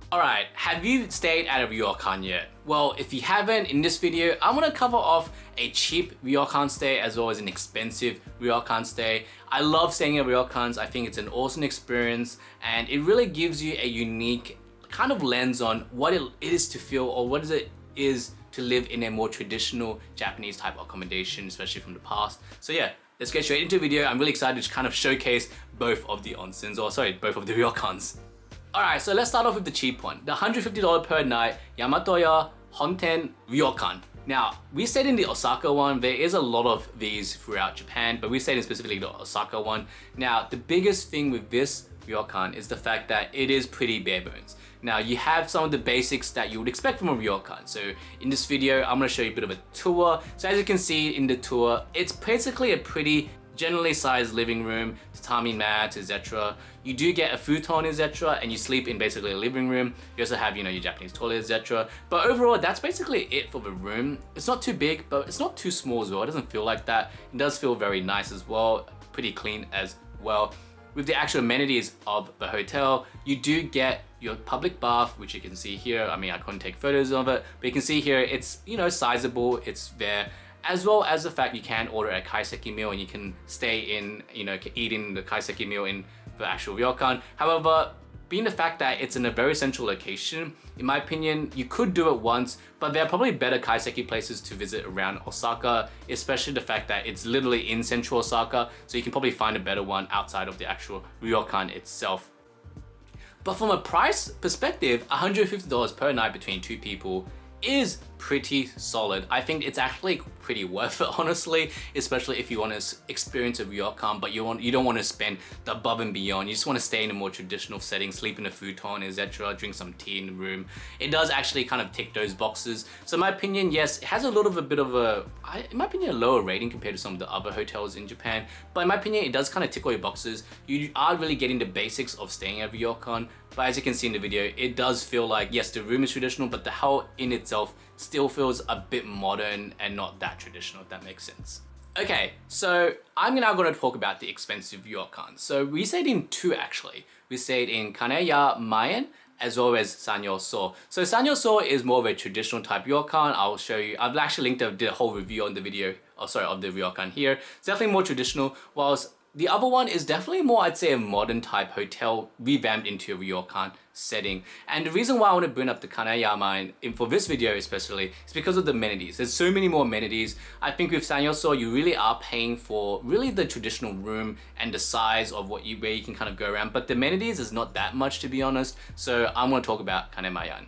Alright, have you stayed at a ryokan yet? Well, if you haven't, in this video, I'm gonna cover off a cheap ryokan stay as well as an expensive ryokan stay. I love staying at ryokans. I think it's an awesome experience and it really gives you a unique kind of lens on what it is to feel or what it is to live in a more traditional Japanese type of accommodation, especially from the past. So yeah, let's get straight into the video. I'm really excited to kind of showcase both of the onsens, or sorry, both of the ryokans. Alright, so let's start off with the cheap one. The $150 per night Yamatoya Honten Ryokan. Now, we stayed in the Osaka one. There is a lot of these throughout Japan, but we stayed in specifically the Osaka one. Now, the biggest thing with this ryokan is the fact that it is pretty bare bones. Now, you have some of the basics that you would expect from a ryokan. So in this video, I'm gonna show you a bit of a tour. So as you can see in the tour, it's basically a pretty generally sized living room, tatami mat, etc. You do get a futon, etc. and you sleep in basically a living room. You also have, your Japanese toilet, etc. But overall, that's basically it for the room. It's not too big, but it's not too small as well. It doesn't feel like that. It does feel very nice as well, pretty clean as well. With the actual amenities of the hotel, you do get your public bath, which you can see here. I mean, I couldn't take photos of it, but you can see here, it's, sizable, it's there. As well as the fact you can order a kaiseki meal and you can stay in, eating the kaiseki meal in the actual ryokan. However, being the fact that it's in a very central location, in my opinion, you could do it once, but there are probably better kaiseki places to visit around Osaka, especially the fact that it's literally in central Osaka, so you can probably find a better one outside of the actual ryokan itself. But from a price perspective, $150 per night between two people is pretty solid. I think it's actually pretty worth it, honestly, especially if you want to experience a ryokan, but you don't want to spend the above and beyond. You just want to stay in a more traditional setting, sleep in a futon, etc., drink some tea in the room. It does actually kind of tick those boxes. So in my opinion, yes, it has a bit of a, in my opinion, a lower rating compared to some of the other hotels in Japan. But in my opinion, it does kind of tick all your boxes. You are really getting the basics of staying at a ryokan. But as you can see in the video, it does feel like, yes, the room is traditional, but the house in itself still feels a bit modern and not that traditional, if that makes sense. Okay, so I'm now going to talk about the expensive ryokan. So we stayed in two actually. We stayed in Kaneya Maien as well as Sanyo-so. So Sanyo-so is more of a traditional type ryokan. I'll show you. I've actually linked the whole review on the video, of the ryokan here. It's definitely more traditional, whilst the other one is definitely more, I'd say, a modern type hotel revamped into a ryokan setting. And the reason why I want to bring up the Kaneya Maien for this video especially is because of the amenities. There's so many more amenities. I think with Sanyo-so, you really are paying for really the traditional room and the size of where you can kind of go around. But the amenities is not that much, to be honest. So I'm going to talk about Kaneya Maien.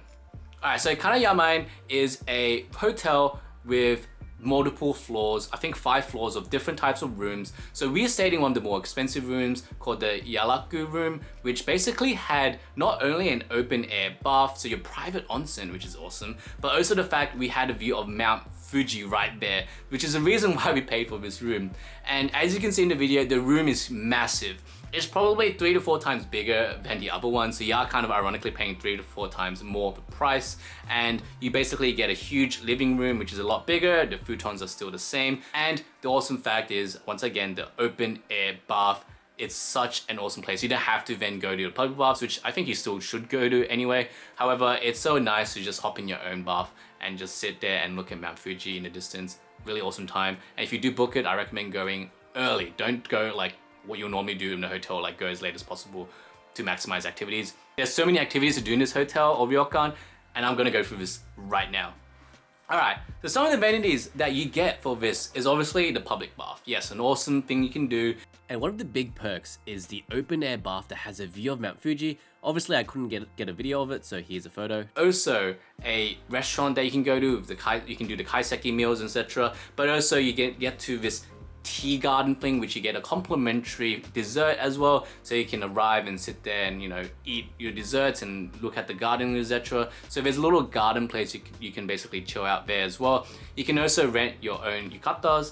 Alright, so Kaneya Maien is a hotel with multiple floors, I think 5 floors of different types of rooms. So we stayed in one of the more expensive rooms called the Yaraku room, which basically had not only an open air bath, so your private onsen, which is awesome, but also the fact we had a view of Mount Fuji right there, which is the reason why we paid for this room. And as you can see in the video, the room is massive. It's probably 3 to 4 times bigger than the other one, so you are kind of ironically paying 3 to 4 times more of the price, and you basically get a huge living room, which is a lot bigger. The futons are still the same, and the awesome fact is, once again, the open air bath. It's such an awesome place. You don't have to then go to the public baths, which I think you still should go to anyway. However, it's so nice to just hop in your own bath and just sit there and look at Mount Fuji in the distance. Really awesome time. And if you do book it, I recommend going early. Don't go like what you'll normally do in the hotel, like go as late as possible to maximize activities. There's so many activities to do in this hotel or ryokan, and I'm gonna go through this right now. Alright, so some of the amenities that you get for this is obviously the public bath. Yes, an awesome thing you can do. And one of the big perks is the open air bath that has a view of Mount Fuji. Obviously, I couldn't get a video of it, so here's a photo. Also, a restaurant that you can go to, you can do the kaiseki meals, etc. But also you get to this tea garden thing, which you get a complimentary dessert as well, so you can arrive and sit there and eat your desserts and look at the garden, etc. So there's a little garden place you can basically chill out there as well. You can also rent your own yukatas.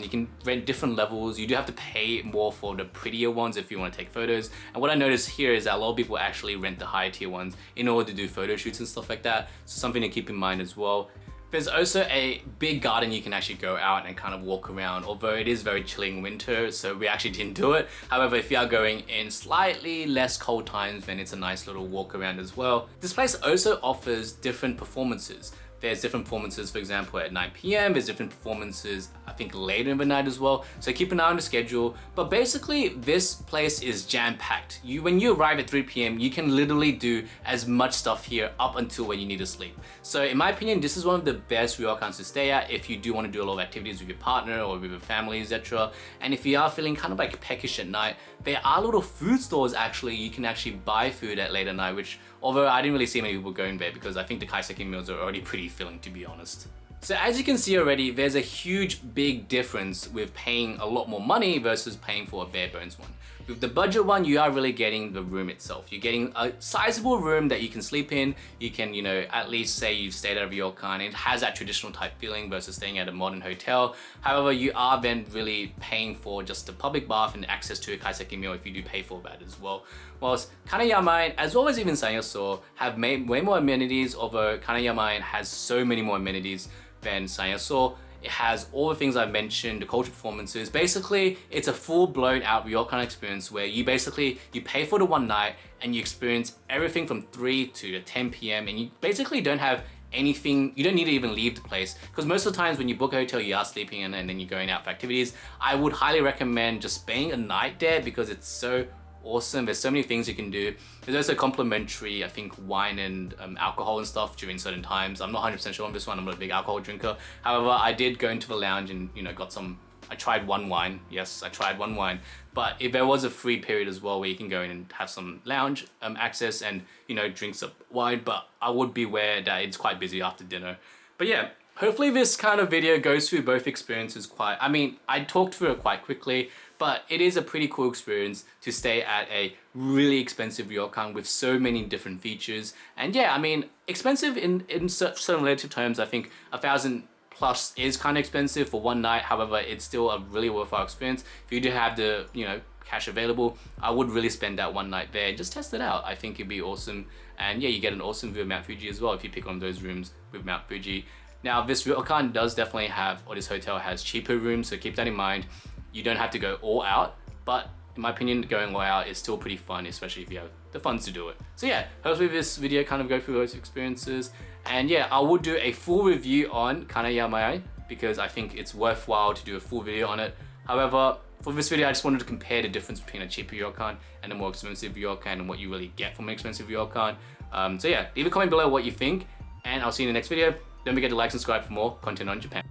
You can rent different levels. You do have to pay more for the prettier ones if you want to take photos. And what I noticed here is that a lot of people actually rent the higher tier ones in order to do photo shoots and stuff like that. So something to keep in mind as well. There's also a big garden you can actually go out and kind of walk around, although it is very chilly in winter, so we actually didn't do it. However, if you are going in slightly less cold times, then it's a nice little walk around as well. This place also offers different performances. There's different performances, for example, at 9 PM. There's different performances, I think, later in the night as well. So keep an eye on the schedule. But basically, this place is jam-packed. When you arrive at 3 PM, you can literally do as much stuff here up until when you need to sleep. So in my opinion, this is one of the best ryokans to stay at if you do want to do a lot of activities with your partner or with your family, etc. And if you are feeling kind of like peckish at night, there are little food stores actually. You can actually buy food at late at night, which, although I didn't really see many people going there because I think the kaiseki meals are already pretty filling, to be honest. So as you can see already, there's a huge big difference with paying a lot more money versus paying for a bare bones one. With the budget one, you are really getting the room itself. You're getting a sizable room that you can sleep in. You can, at least say you've stayed at a ryokan. It has that traditional type feeling versus staying at a modern hotel. However, you are then really paying for just a public bath and access to a kaiseki meal if you do pay for that as well. Whilst Kanayamaen, as well as even Sanyaso, have way more amenities, although Kanayamaen has so many more amenities than Sanyaso. It has all the things I've mentioned, the cultural performances. Basically, it's a full-blown out ryokan experience where you pay for the one night and you experience everything from 3 to 10 PM, and you basically don't have anything, you don't need to even leave the place, because most of the times when you book a hotel, you are sleeping in and then you're going out for activities. I would highly recommend just spending a night there because it's so awesome. There's so many things you can do. There's also complimentary, I think, wine and alcohol and stuff during certain times. I'm not 100% sure on this one. I'm not a big alcohol drinker. However, I did go into the lounge and got some. I tried one wine. Yes, I tried one wine. But if there was a free period as well where you can go in and have some lounge access and drink some wine. But I would be aware that it's quite busy after dinner. But yeah. Hopefully this kind of video goes through both experiences I talked through it quite quickly, but it is a pretty cool experience to stay at a really expensive ryokan with so many different features. And yeah, expensive in certain relative terms. I think 1,000 plus is kind of expensive for one night. However, it's still a really worthwhile experience. If you do have the, cash available, I would really spend that one night there and just test it out. I think it'd be awesome. And yeah, you get an awesome view of Mount Fuji as well if you pick on those rooms with Mount Fuji. Now, this ryokan does definitely have, or this hotel has cheaper rooms, so keep that in mind. You don't have to go all out, but in my opinion, going all out is still pretty fun, especially if you have the funds to do it. So yeah, hopefully this video kind of go through those experiences. And yeah, I will do a full review on Kanayamaen because I think it's worthwhile to do a full video on it. However, for this video, I just wanted to compare the difference between a cheaper ryokan and a more expensive ryokan and what you really get from an expensive ryokan. So yeah, leave a comment below what you think, and I'll see you in the next video. Don't forget to like and subscribe for more content on Japan.